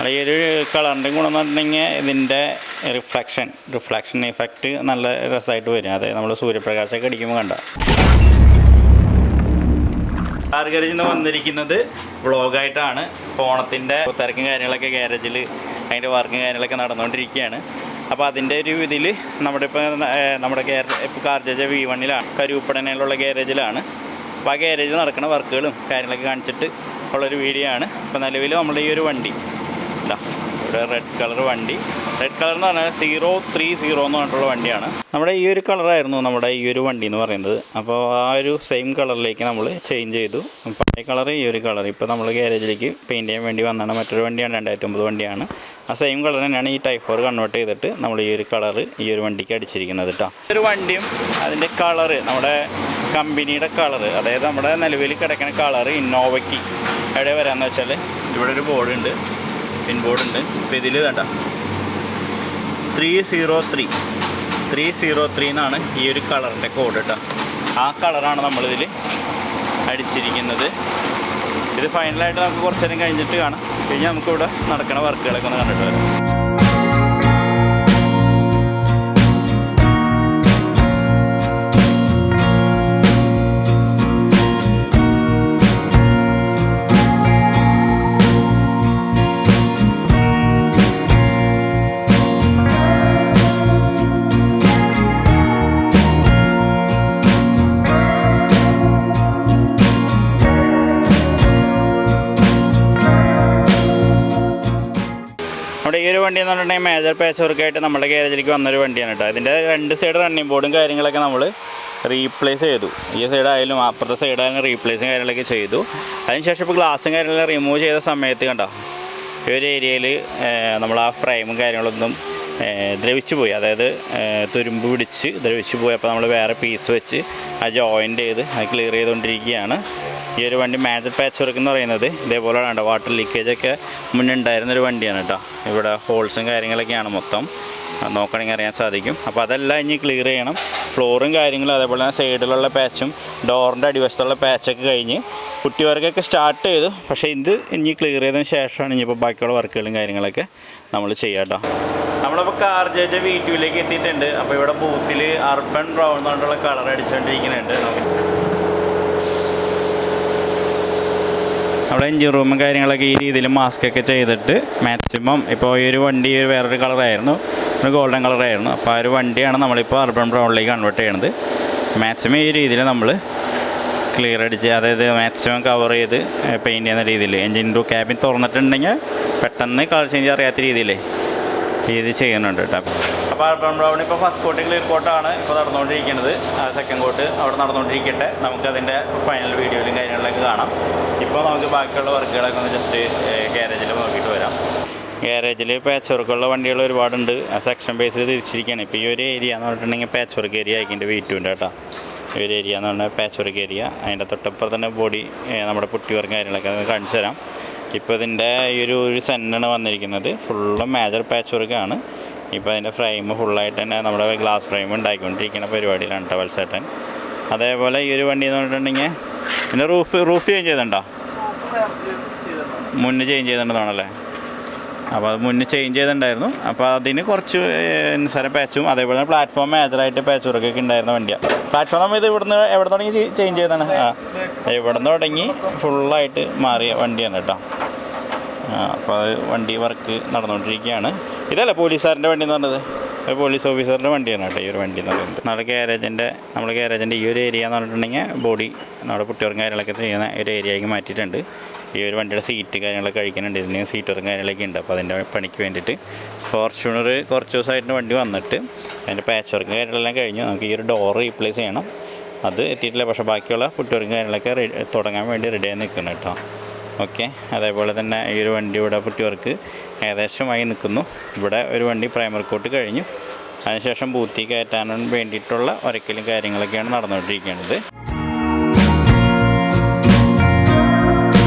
ഈ ഒരു കളറിൻ്റെ ഗുണം എന്ന് പറഞ്ഞിട്ടുണ്ടെങ്കിൽ ഇതിൻ്റെ റിഫ്ലക്ഷൻ എഫക്റ്റ് നല്ല രസമായിട്ട് വരും. അതായത് നമ്മൾ സൂര്യപ്രകാശമൊക്കെ അടിക്കുമ്പോൾ കണ്ട. കാർ ഗാരേജിൽ നിന്ന് വന്നിരിക്കുന്നത് വ്ളോഗായിട്ടാണ്. ഓണത്തിൻ്റെ തിരക്കും കാര്യങ്ങളൊക്കെ ഗാരേജിൽ അതിൻ്റെ വർക്കും കാര്യങ്ങളൊക്കെ നടന്നുകൊണ്ടിരിക്കുകയാണ്. അപ്പോൾ അതിൻ്റെ ഒരു ഇതിൽ നമ്മുടെ ഇപ്പോൾ CarJJ V1-ലാണ്, കരുപ്പടനയിലുള്ള ഗാരേജിലാണ്. അപ്പോൾ ആ ഗാരേജിൽ നടക്കുന്ന വർക്കുകളും കാര്യങ്ങളൊക്കെ കാണിച്ചിട്ട് ഉള്ളൊരു വീഡിയോ ആണ്. ഇപ്പോൾ നിലവിൽ നമ്മുടെ ഈ ഒരു വണ്ടി ഇവിടെ റെഡ് കളർ വണ്ടി, റെഡ് കളർ എന്ന് പറഞ്ഞാൽ 030 എന്ന് പറഞ്ഞിട്ടുള്ള വണ്ടിയാണ്. നമ്മുടെ ഈ ഒരു കളറായിരുന്നു നമ്മുടെ ഈ ഒരു വണ്ടി എന്ന് പറയുന്നത്. അപ്പോൾ ആ ഒരു സെയിം കളറിലേക്ക് നമ്മൾ ചേഞ്ച് ചെയ്തു. പഴയ കളർ ഈ ഒരു കളർ ഇപ്പോൾ നമ്മൾ ഗാരേജിലേക്ക് പെയിൻറ്റ് ചെയ്യാൻ വേണ്ടി വന്നാണ്. മറ്റൊരു വണ്ടിയാണ്, 2009 വണ്ടിയാണ്. ആ സെയിം കളർ തന്നെയാണ് ഈ Type 4 കൺവേർട്ട് ചെയ്തിട്ട് നമ്മൾ ഈ ഒരു കളർ ഈ ഒരു വണ്ടിക്ക് അടിച്ചിരിക്കുന്നത് കേട്ടോ. ഒരു വണ്ടിയും അതിൻ്റെ കളറ് നമ്മുടെ കമ്പനിയുടെ കളറ്, അതായത് നമ്മുടെ നിലവിൽ കിടക്കുന്ന കളറ് ഇന്നോവയ്ക്ക് എവിടെ വരാമെന്ന് വെച്ചാൽ ഇവിടെ ഒരു ബോർഡുണ്ട്, പിൻ ബോർഡുണ്ട്. ഇപ്പോൾ ഇതിൽ കണ്ട 303 എന്നാണ് ഈ ഒരു കളറിൻ്റെ കോഡ് കേട്ടോ. ആ കളറാണ് നമ്മളിതിൽ അടിച്ചിരിക്കുന്നത്. ഇത് ഫൈനലായിട്ട് നമുക്ക് കുറച്ച് നേരം കഴിഞ്ഞിട്ട് കാണാം. കഴിഞ്ഞാൽ നമുക്കിവിടെ നടക്കുന്ന വർക്കുകളൊക്കെ ഒന്ന് കണ്ടിട്ട് വരാം. നമ്മുടെ ഈ ഒരു വണ്ടി എന്ന് പറഞ്ഞിട്ടുണ്ടെങ്കിൽ മേജർ പാച്ച് വർക്കായിട്ട് നമ്മുടെ ഗാരേജിലേക്ക് വന്നൊരു വണ്ടിയാണ് കേട്ടോ. ഇതിൻ്റെ 2 സൈഡ് റണ്ണിങ് ബോർഡും കാര്യങ്ങളൊക്കെ നമ്മൾ റീപ്ലേസ് ചെയ്തു. ഈ സൈഡായാലും അപ്പുറത്തെ സൈഡായാലും റീപ്ലേസും കാര്യങ്ങളൊക്കെ ചെയ്തു. അതിനുശേഷം ഇപ്പോൾ ഗ്ലാസും കാര്യങ്ങളെല്ലാം റിമൂവ് ചെയ്ത സമയത്ത് കണ്ടോ ഈ ഒരു ഏരിയയിൽ നമ്മൾ ആ ഫ്രെയിമും കാര്യങ്ങളൊന്നും ദ്രവിച്ചു പോയി, അതായത് തുരുമ്പ് പിടിച്ച് ദ്രവിച്ചു പോയി. അപ്പോൾ നമ്മൾ വേറെ പീസ് വെച്ച് ആ ജോയിൻ്റ് ചെയ്ത് അത് ക്ലിയർ ചെയ്തുകൊണ്ടിരിക്കുകയാണ്. ഈ ഒരു വണ്ടി മേജർ പാച്ച് വർക്ക് എന്ന് പറയുന്നത് ഇതേപോലെ വേണ്ട വാട്ടർ ലീക്കേജൊക്കെ മുന്നേ ഉണ്ടായിരുന്നൊരു വണ്ടിയാണ് കേട്ടോ. ഇവിടെ ഹോൾസും കാര്യങ്ങളൊക്കെയാണ് മൊത്തം നോക്കണമെങ്കിൽ അറിയാൻ സാധിക്കും. അപ്പോൾ അതെല്ലാം ഇനി ക്ലിയർ ചെയ്യണം. ഫ്ലോറും കാര്യങ്ങളും അതേപോലെ തന്നെ സൈഡിലുള്ള പാച്ചും ഡോറിൻ്റെ അടിവശത്തുള്ള പാച്ചൊക്കെ കഴിഞ്ഞ് കുട്ടി വർക്കൊക്കെ സ്റ്റാർട്ട് ചെയ്തു. പക്ഷേ ഇത് ഇനി ക്ലിയർ ചെയ്തതിന് ശേഷമാണ് ഇനിയിപ്പോൾ ബാക്കിയുള്ള വർക്കുകളും കാര്യങ്ങളൊക്കെ നമ്മൾ ചെയ്യാം കേട്ടോ. നമ്മളിപ്പോൾ CarJJ V2-ലേക്ക് എത്തിയിട്ടുണ്ട്. അപ്പോൾ ഇവിടെ ബൂത്തിൽ അർബൻ ബ്രൗൺ എന്ന് പറഞ്ഞിട്ടുള്ള കളർ അടിച്ചുകൊണ്ടിരിക്കുന്നുണ്ട്. നമ്മുടെ എൻജിൻ റൂമും കാര്യങ്ങളൊക്കെ ഈ രീതിയിൽ മാസ്കൊക്കെ ചെയ്തിട്ട് മാക്സിമം ഇപ്പോൾ ഈ ഒരു വണ്ടി വേറൊരു കളറായിരുന്നു, ഒരു ഗോൾഡൻ കളറായിരുന്നു. അപ്പോൾ ആ ഒരു വണ്ടിയാണ് നമ്മളിപ്പോൾ അർബൻ ബ്രൗണിലേക്ക് കൺവേർട്ട് ചെയ്യണത്. മാക്സിമം ഈ രീതിയിൽ നമ്മൾ ക്ലിയർ അടിച്ച്, അതായത് മാക്സിമം കവർ ചെയ്ത് പെയിൻറ്റ് ചെയ്യുന്ന രീതിയിൽ എൻജിൻ ക്യാബിൻ തുറന്നിട്ടുണ്ടെങ്കിൽ പെട്ടെന്ന് കളർ ചേഞ്ച് അറിയാത്ത രീതിയിൽ ഇത് ചെയ്യുന്നുണ്ട് കേട്ടോ. അപ്പോൾ അർബൻ ബ്രൗൺ ഇപ്പോൾ ഫസ്റ്റ് കോട്ട് ക്ലിയർ കോട്ടാണ് ഇപ്പോൾ നടന്നുകൊണ്ടിരിക്കുന്നത്. സെക്കൻഡ് കോട്ട് അവിടെ നടന്നുകൊണ്ടിരിക്കട്ടെ. നമുക്കതിൻ്റെ ഫൈനൽ വീഡിയോയിലും കാര്യങ്ങളിലൊക്കെ കാണാം. ഇപ്പോൾ നമുക്ക് ബാക്കിയുള്ള വർക്കുകളൊക്കെ ഒന്ന് ജസ്റ്റ് ഗാരേജിൽ നോക്കിയിട്ട് വരാം. ഗാരേജിൽ പാച്ച് വർക്കുള്ള വണ്ടികൾ ഒരുപാടുണ്ട്. സെക്ഷൻ ബേസിൽ തിരിച്ചിരിക്കുകയാണ്. ഇപ്പോൾ ഈ ഒരു ഏരിയ എന്ന് പറഞ്ഞിട്ടുണ്ടെങ്കിൽ പാച്ച് വർക്ക് ഏരിയ ആക്കിൻ്റെ V2-ൻ്റെ കേട്ടോ. ഈ ഒരു ഏരിയ എന്ന് പറഞ്ഞാൽ പാച്ച് വർക്ക് ഏരിയ. അതിൻ്റെ തൊട്ടപ്പുറം തന്നെ ബോഡി നമ്മുടെ പുട്ടി വർക്ക് കാര്യങ്ങളൊക്കെ കാണിച്ചു തരാം. ഇപ്പോൾ ഇതിൻ്റെ ഈ ഒരു സെൻ്റാണ് വന്നിരിക്കുന്നത്. ഫുള്ളും മേജർ പാച്ച് വർക്കാണ്. ഇപ്പോൾ അതിൻ്റെ ഫ്രെയിം ഫുള്ളായിട്ട് തന്നെ നമ്മുടെ ഗ്ലാസ് ഫ്രെയിം ഉണ്ടാക്കിക്കൊണ്ടിരിക്കുന്ന പരിപാടിയിലാണ് കേട്ടോ വത്സേട്ടൻ. അതേപോലെ ഈ ഒരു വണ്ടി എന്ന് പറഞ്ഞിട്ടുണ്ടെങ്കിൽ പിന്നെ റൂഫ് ചേഞ്ച് ചെയ്തിട്ടുണ്ടോ? മുന്നേ ചേഞ്ച് ചെയ്തിട്ടുണ്ടെന്നാണല്ലേ. അപ്പോൾ അത് മുന്നേ ചേഞ്ച് ചെയ്തിട്ടുണ്ടായിരുന്നു. അപ്പോൾ അതിന് കുറച്ച് നിസ്സാര പാച്ചും അതേപോലെ തന്നെ പ്ലാറ്റ്ഫോം മേജറായിട്ട് പാച്ച് വർക്കൊക്കെ ഉണ്ടായിരുന്ന വണ്ടിയാണ്. പ്ലാറ്റ്ഫോം നമ്മൾ ഇത് ഇവിടുന്ന് എവിടെ തുടങ്ങി ചേഞ്ച് ചെയ്താണ്? ഇവിടെ നിന്ന് തുടങ്ങി ഫുള്ളായിട്ട് മാറിയ വണ്ടിയാണ് കേട്ടോ. അപ്പോൾ അത് വണ്ടി വർക്ക് നടന്നുകൊണ്ടിരിക്കുകയാണ്. ഇതല്ലേ പോലീസുകാരൻ്റെ വണ്ടി എന്ന് പറഞ്ഞത്? ഒരു പോലീസ് ഓഫീസറിൻ്റെ വണ്ടിയാണ് കേട്ടോ ഈ ഒരു വണ്ടി എന്ന് പറയുന്നത്. നമ്മുടെ ഗാരേജിൻ്റെ ഈ ഒരു ഏരിയ എന്ന് പറഞ്ഞിട്ടുണ്ടെങ്കിൽ ബോഡി നമ്മുടെ കുട്ടികൾക്കും കാര്യങ്ങളൊക്കെ ചെയ്യുന്ന ഒരു ഏരിയയ്ക്ക് മാറ്റിയിട്ടുണ്ട്. ഈ ഒരു വണ്ടിയുടെ സീറ്റ് കാര്യങ്ങളൊക്കെ കഴിക്കുന്നുണ്ട്. ഇതിന് സീറ്ററും കാര്യങ്ങളൊക്കെ ഉണ്ട്. അപ്പോൾ അതിൻ്റെ പണിക്ക് വേണ്ടിയിട്ട് ഫോർച്യൂണർ കുറച്ച് ദിവസമായിട്ട് വണ്ടി വന്നിട്ട് അതിൻ്റെ പാച്ച് വർക്ക് കാര്യങ്ങളെല്ലാം കഴിഞ്ഞു. നമുക്ക് ഈ ഒരു ഡോറ് റീപ്ലേസ് ചെയ്യണം. അത് എത്തിയിട്ടില്ല. പക്ഷേ ബാക്കിയുള്ള കുട്ടികൾക്കും കാര്യങ്ങളൊക്കെ തുടങ്ങാൻ വേണ്ടി റെഡിയായി നിൽക്കുന്നു കേട്ടോ. ഓക്കെ. അതേപോലെ തന്നെ ഈ ഒരു വണ്ടി ഇവിടെ പുട്ടി വർക്ക് ഏകദേശമായി നിൽക്കുന്നു. ഇവിടെ ഒരു വണ്ടി പ്രൈമർ കോട്ട് കഴിഞ്ഞു. അതിനുശേഷം ബൂത്തി കയറ്റാൻ വേണ്ടിയിട്ടുള്ള ഒരക്കലും കാര്യങ്ങളൊക്കെയാണ് നടന്നുകൊണ്ടിരിക്കുന്നത്.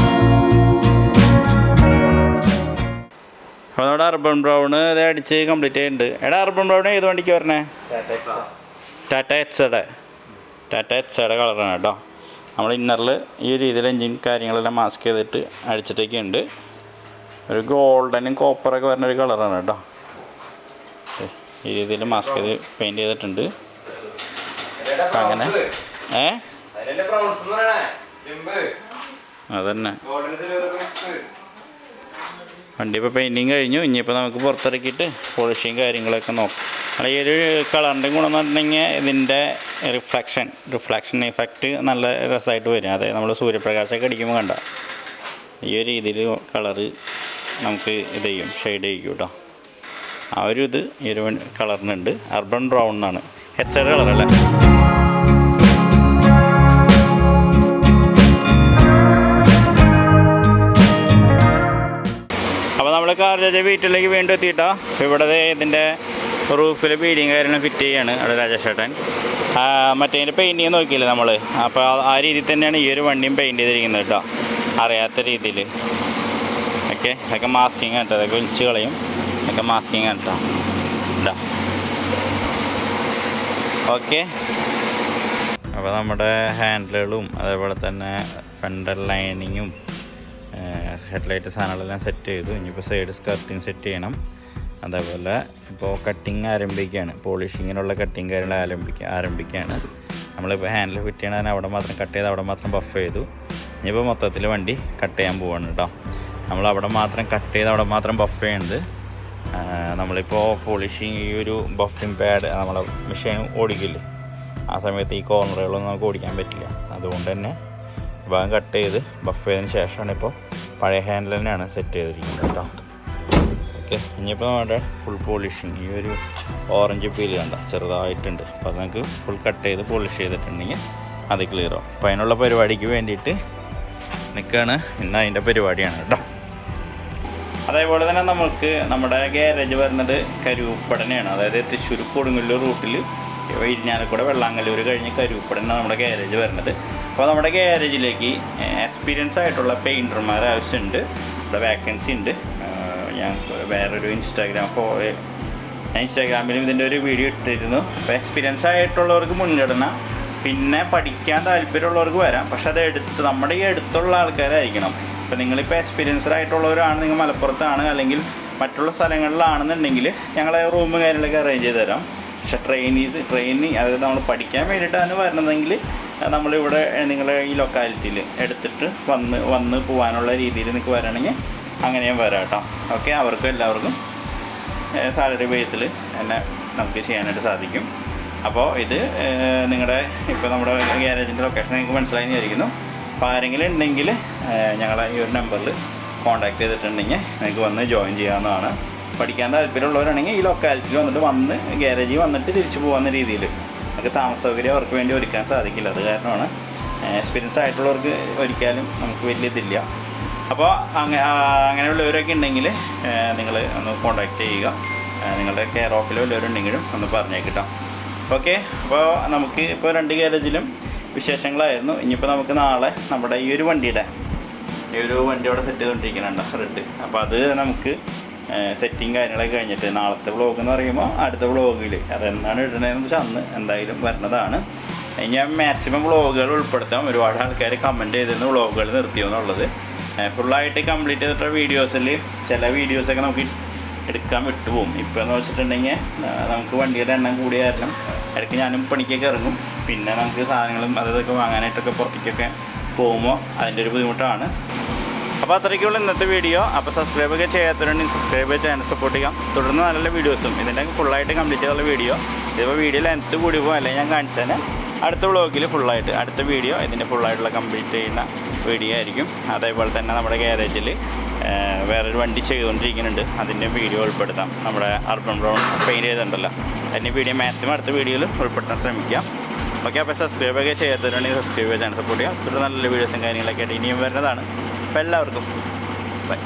അപ്പോൾ നമ്മുടെ അർബൻ ബ്രൗൺ ഇത് അടിച്ച് കംപ്ലീറ്റ് ചെയ്യുന്നുണ്ട്. എടാ അർബൻ ബ്രൗൺ ഏത് വണ്ടിക്ക് വരണേ? ടാറ്റ എക്സയുടെ കളറാണ് കേട്ടോ. നമ്മൾ ഇന്നറിൽ ഈ രീതിയിൽ എൻജിൻ കാര്യങ്ങളെല്ലാം മാസ്ക് ചെയ്തിട്ട് അടിച്ചിട്ടൊക്കെ ഉണ്ട്. ഒരു ഗോൾഡനും കോപ്പറൊക്കെ വരുന്നൊരു കളറാണ് കേട്ടോ. ഈ രീതിയിൽ മാസ്ക് ചെയ്ത് പെയിൻറ്റ് ചെയ്തിട്ടുണ്ട്. അങ്ങനെ അതന്നെ വണ്ടി ഇപ്പോൾ പെയിൻറ്റിങ് കഴിഞ്ഞു. ഇനിയിപ്പോൾ നമുക്ക് പുറത്തിറക്കിയിട്ട് പോളിഷിങ് കാര്യങ്ങളൊക്കെ നോക്കാം. ഈ ഒരു കളറിൻ്റെ ഗുണം എന്ന് പറഞ്ഞിട്ടുണ്ടെങ്കിൽ ഇതിൻ്റെ റിഫ്ലക്ഷൻ എഫക്റ്റ് നല്ല രസമായിട്ട് വരും. അതായത് നമ്മൾ സൂര്യപ്രകാശമൊക്കെ അടിക്കുമ്പോൾ കണ്ട ഈ ഒരു രീതിയിൽ കളറ് നമുക്ക് ഇത് ചെയ്യും, ഷെയ്ഡ് ചെയ്യും കേട്ടോ. ആ ഒരു ഇത് ഈ ഒരു കളറിനുണ്ട്. അർബൻ ബ്രൗൺ എന്നാണ് HR കളറല്ലേ. അപ്പോൾ നമ്മൾ CarJJ വീട്ടിലേക്ക് വീണ്ടും എത്തിയിട്ടോ. അപ്പോൾ ഇവിടെ ഇതിൻ്റെ റൂഫിൽ ബീഡിങ് കാര്യങ്ങളും ഫിറ്റ് ചെയ്യാണ് അവിടെ രാജേഷേട്ടൻ. മറ്റേ പെയിൻറ്റിങ് നോക്കിയില്ലേ നമ്മൾ. അപ്പോൾ ആ രീതിയിൽ തന്നെയാണ് ഈ ഒരു വണ്ടിയും പെയിൻറ്റ് ചെയ്തിരിക്കുന്നത് കേട്ടോ, അറിയാത്ത രീതിയിൽ. ഓക്കെ, അതൊക്കെ മാസ്കിങ് കേട്ടോ, അതൊക്കെ ഒലിച്ച് കളയും. അതൊക്കെ മാസ്കിങ് കേട്ടോ. ഇതാ ഓക്കെ. അപ്പോൾ നമ്മുടെ ഹാൻഡിലുകളും അതേപോലെ തന്നെ ഫെൻഡർ ലൈനിങ്ങും ഹെഡ്ലൈറ്റ് സാധനങ്ങളെല്ലാം സെറ്റ് ചെയ്തു. ഇനിയിപ്പോൾ സൈഡ് സ്കർട്ടിങ് സെറ്റ് ചെയ്യണം. അതേപോലെ ഇപ്പോൾ കട്ടിങ് ആരംഭിക്കുകയാണ്, പോളിഷിങ്ങിനുള്ള കട്ടിങ് കാര്യങ്ങൾ ആരംഭിക്കുകയാണ്. നമ്മളിപ്പോൾ ഹാൻഡിൽ ഫിറ്റ് ചെയ്യണ അവിടെ മാത്രം കട്ട് ചെയ്ത് അവിടെ മാത്രം ബഫ് ചെയ്തു. ഇനിയിപ്പോൾ മൊത്തത്തിൽ വണ്ടി കട്ട് ചെയ്യാൻ പോവാണ് കേട്ടോ. നമ്മൾ അവിടെ മാത്രം കട്ട് ചെയ്ത് അവിടെ മാത്രം ബഫ് ചെയ്യുന്നത്. നമ്മളിപ്പോൾ പോളിഷിങ് ഈ ഒരു ബഫിങ് പാഡ് നമ്മളെ മെഷീൻ ഓടിക്കില്ലേ, ആ സമയത്ത് ഈ കോർണറുകളൊന്നും നമുക്ക് ഓടിക്കാൻ പറ്റില്ല. അതുകൊണ്ട് തന്നെ ഭാഗം കട്ട് ചെയ്ത് ബഫ് ചെയ്തതിന് ശേഷമാണ് ഇപ്പോൾ പഴയ ഹാൻഡിൽ തന്നെയാണ് സെറ്റ് ചെയ്തിരിക്കുന്നത് കേട്ടോ. ഓക്കെ, ഇനിയിപ്പോൾ നമ്മുടെ ഫുൾ പോളിഷിങ് ഈ ഒരു ഓറഞ്ച് പീല് കണ്ട ചെറുതായിട്ടുണ്ട്. അപ്പോൾ അത് നമുക്ക് ഫുൾ കട്ട് ചെയ്ത് പോളിഷ് ചെയ്തിട്ടുണ്ടെങ്കിൽ അത് ക്ലിയർ ആവും. അപ്പോൾ അതിനുള്ള പരിപാടിക്ക് വേണ്ടിയിട്ട് നിൽക്കുകയാണ്. ഇന്ന് അതിൻ്റെ പരിപാടിയാണ് കേട്ടോ. അതേപോലെ തന്നെ നമുക്ക് നമ്മുടെ ഗ്യാരേജ് വരുന്നത് കരുപ്പടനയാണ്. അതായത് തൃശ്ശൂർ കൊടുങ്ങല്ലൂർ റൂട്ടിൽ ഇരിഞ്ഞാലക്കുട വെള്ളാങ്കല്ലൂർ കഴിഞ്ഞ് കരുപ്പടനാണ് നമ്മുടെ ഗ്യാരേജ് വരുന്നത്. അപ്പോൾ നമ്മുടെ ഗ്യാരേജിലേക്ക് എക്സ്പീരിയൻസ് ആയിട്ടുള്ള പെയിൻറ്റർമാർ ആവശ്യമുണ്ട്. ഇവിടെ വേക്കൻസി ഉണ്ട്. ഞാൻ വേറൊരു ഇൻസ്റ്റാഗ്രാമിലും ഇതിൻ്റെ ഒരു വീഡിയോ ഇട്ടിരുന്നു. അപ്പോൾ എക്സ്പീരിയൻസ് ആയിട്ടുള്ളവർക്ക് മുൻഗണന, പിന്നെ പഠിക്കാൻ താല്പര്യമുള്ളവർക്ക് വരാം. പക്ഷെ അത് നമ്മുടെ ഈ അടുത്തുള്ള ആൾക്കാരായിരിക്കണം. ഇപ്പോൾ നിങ്ങളിപ്പോൾ എക്സ്പീരിയൻസ്ഡ് ആയിട്ടുള്ളവരാണ്, നിങ്ങൾ മലപ്പുറത്താണ് അല്ലെങ്കിൽ മറ്റുള്ള സ്ഥലങ്ങളിലാണെന്നുണ്ടെങ്കിൽ ഞങ്ങൾ റൂം കാര്യങ്ങളൊക്കെ അറേഞ്ച് ചെയ്ത് തരാം. പക്ഷെ ട്രെയിനിങ് അതായത് നമ്മൾ പഠിക്കാൻ വേണ്ടിയിട്ടാണ് വരണമെങ്കിൽ നമ്മളിവിടെ നിങ്ങളെ ഈ ലൊക്കാലിറ്റിയിൽ എടുത്തിട്ട് വന്ന് പോകാനുള്ള രീതിയിൽ നിങ്ങൾക്ക് വരണമെങ്കിൽ അങ്ങനെയും വരാം കേട്ടോ. ഓക്കെ, അവർക്കും എല്ലാവർക്കും സാലറി ബേസിൽ തന്നെ നമുക്ക് ചെയ്യാനായിട്ട് സാധിക്കും. അപ്പോൾ ഇത് നിങ്ങളുടെ ഇപ്പോൾ നമ്മുടെ ഗ്യാരേജിൻ്റെ ലൊക്കേഷൻ നിങ്ങൾക്ക് മനസ്സിലായി വിചാരിക്കുന്നു. അപ്പോൾ ആരെങ്കിലും ഉണ്ടെങ്കിൽ ഞങ്ങളെ ഈ ഒരു നമ്പറിൽ കോൺടാക്ട് ചെയ്തിട്ടുണ്ടെങ്കിൽ നിങ്ങൾക്ക് വന്ന് ജോയിൻ ചെയ്യാവുന്നതാണ്. പഠിക്കാൻ താല്പര്യമുള്ളവരാണെങ്കിൽ ഈ ലൊക്കാലിറ്റിയിൽ വന്ന് ഗ്യാരേജിൽ വന്നിട്ട് തിരിച്ചു പോകുന്ന രീതിയിൽ നമുക്ക് താമസ സൗകര്യം അവർക്ക് വേണ്ടി ഒരുക്കാൻ സാധിക്കില്ല. അത് കാരണമാണ് എക്സ്പീരിയൻസ് ആയിട്ടുള്ളവർക്ക് ഒരിക്കലും നമുക്ക് വലിയ ഇതില്ല. അപ്പോൾ അങ്ങനെയുള്ളവരൊക്കെ ഉണ്ടെങ്കിൽ നിങ്ങൾ ഒന്ന് കോൺടാക്റ്റ് ചെയ്യുക. നിങ്ങളുടെ കെയർ ഓഫിലോ വല്ലവരുണ്ടെങ്കിലും ഒന്ന് പറഞ്ഞേക്കിട്ടോ. ഓക്കെ, അപ്പോൾ നമുക്ക് ഇപ്പോൾ 2 ഗ്യാരേജിലും വിശേഷങ്ങളായിരുന്നു. ഇനിയിപ്പോൾ നമുക്ക് നാളെ നമ്മുടെ ഈ ഒരു വണ്ടിയുടെ വണ്ടിയോടെ സെറ്റ് ചെയ്തുകൊണ്ടിരിക്കുന്നുണ്ട് റെഡ്. അപ്പോൾ അത് നമുക്ക് സെറ്റിങ് കാര്യങ്ങളൊക്കെ കഴിഞ്ഞിട്ട് നാളത്തെ വ്ളോഗ് എന്ന് പറയുമ്പോൾ അടുത്ത വ്ളോഗിൽ അതെന്താണ് ഇടുന്നതെന്ന് വെച്ചാൽ അന്ന് എന്തായാലും വരുന്നതാണ്. ഞാൻ മാക്സിമം വ്ളോഗുകൾ ഉൾപ്പെടുത്താം. ഒരുപാട് ആൾക്കാർ കമൻറ്റ് ചെയ്തിരുന്നു വ്ളോഗുകൾ നിർത്തിയെന്നുള്ളത്. ഫുള്ളായിട്ട് കംപ്ലീറ്റ് ചെയ്തിട്ടുള്ള വീഡിയോസിൽ ചില വീഡിയോസൊക്കെ നമുക്ക് എടുക്കാൻ വിട്ടുപോകും. ഇപ്പോൾ എന്ന് വെച്ചിട്ടുണ്ടെങ്കിൽ നമുക്ക് വണ്ടിയുടെ എണ്ണം കൂടിയ കാരണം ഇടയ്ക്ക് ഞാനും പണിക്കൊക്കെ ഇറങ്ങും. പിന്നെ നമുക്ക് സാധനങ്ങളും അതൊക്കെ വാങ്ങാനായിട്ടൊക്കെ പുറത്തേക്കൊക്കെ പോകുമ്പോൾ അതിൻ്റെ ഒരു ബുദ്ധിമുട്ടാണ്. അപ്പോൾ അത്രയ്ക്കുള്ള ഇന്നത്തെ വീഡിയോ. അപ്പോൾ സബ്സ്ക്രൈബൊക്കെ ചെയ്യാത്തവരുണ്ടെങ്കിൽ സബ്സ്ക്രൈബ് ചെയ്ത് ചാനൽ സപ്പോർട്ട് ചെയ്യാം. തുടർന്ന് നല്ല വീഡിയോസും ഇതിൻ്റെ ഫുള്ളായിട്ട് കംപ്ലീറ്റ് ചെയ്തുള്ള വീഡിയോ. ഇതിപ്പോൾ വീഡിയോ ലെങ്ത്ത് കൂടി പോകും, അല്ലെങ്കിൽ ഞാൻ കാണിച്ചു തന്നെ അടുത്ത വ്ളോഗിൽ ഫുള്ളായിട്ട് അടുത്ത വീഡിയോ ഇതിൻ്റെ ഫുള്ളായിട്ടുള്ള കംപ്ലീറ്റ് ചെയ്യുന്ന വീഡിയോ ആയിരിക്കും. അതേപോലെ തന്നെ നമ്മുടെ ഗ്യാരേജിൽ വേറൊരു വണ്ടി ചെയ്തുകൊണ്ടിരിക്കുന്നുണ്ട്, അതിൻ്റെ വീഡിയോ ഉൾപ്പെടുത്താം. നമ്മുടെ അർബൻ ബ്രൗൺ പെയിൻറ്റ് ചെയ്തിട്ടുണ്ടല്ലോ, അതിൻ്റെ വീഡിയോ മാക്സിമം അടുത്ത വീഡിയോയിൽ ഉൾപ്പെടുത്താൻ ശ്രമിക്കാം. ഓക്കെ, അപ്പോൾ സബ്സ്ക്രൈബൊക്കെ ചെയ്യാത്തവരുണ്ടെങ്കിൽ സബ്സ്ക്രൈബ് ചെയ്യാൻ സപ്പോർട്ട് ചെയ്യാം. തുടർന്ന് നല്ല വീഡിയോസും കാര്യങ്ങളൊക്കെ ആയിട്ട് ഇനിയും വരുന്നതാണ്. അപ്പോൾ എല്ലാവർക്കും ബൈ.